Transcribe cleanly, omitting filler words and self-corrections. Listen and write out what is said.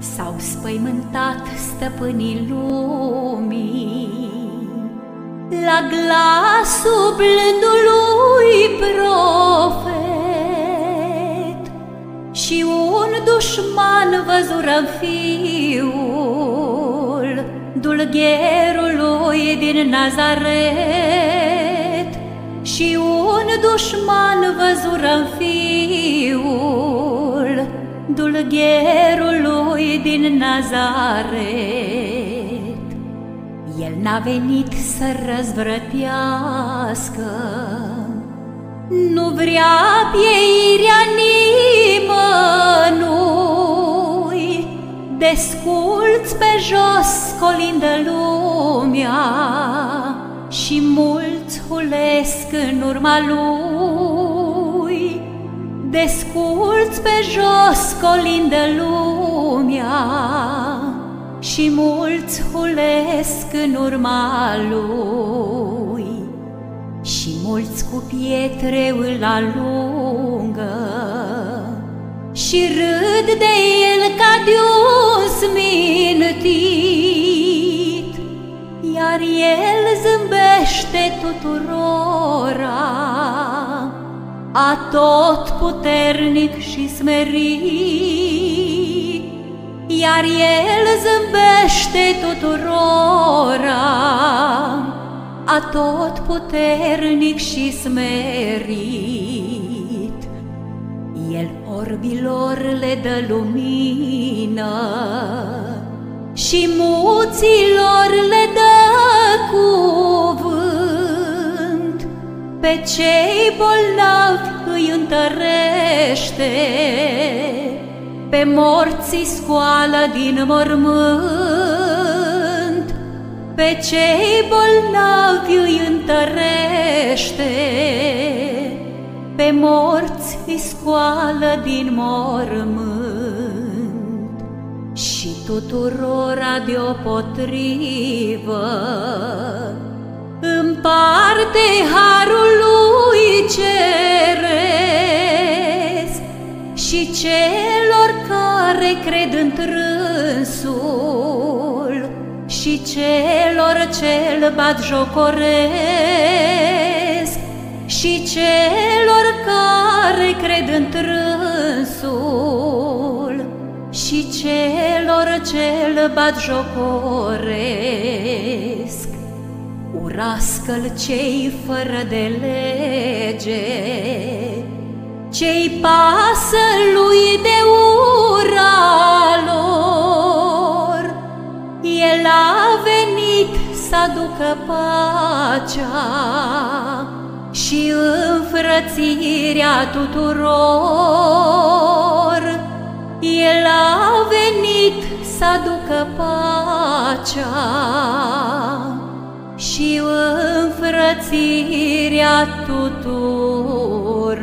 S-au spăimântat stăpânii lumii la glasul blândului profet, și un dușman văzură fiul dulgherului din Nazaret, și un dușman văzură fiul dulgherului din Nazaret. El n-a venit să răzvrătească, nu vrea pieirea nimănui. Desculți pe jos colindă lumea și mulți hulesc în urma lui. Desculți pe jos colindă lumea și mulți hulesc în urma lui. Și mulți cu pietre îl alungă și râd de el ca de un smintit, iar el zâmbește tuturora, atotputernic și smerit, iar el zâmbește tuturora, atotputernic și smerit. El orbilor le dă lumină și muților le dă cuvânt. Pe cei bolnavi îi întărește, pe morți îi scoală din mormânt. Pe cei bolnavi îi întărește, pe morți îi scoală din mormânt. Și tuturora deopotrivă împarte harul lui ceresc, și celor care cred întrânsul și celor ce-l batjocoresc, și celor care cred întrânsul și celor ce-l batjocoresc. Urască-l cei fără de lege, ce-i pasă lui de ura lor. El a venit să aducă pacea și înfrățirea tuturor. El a venit să aducă pacea și înfrățirea tuturor.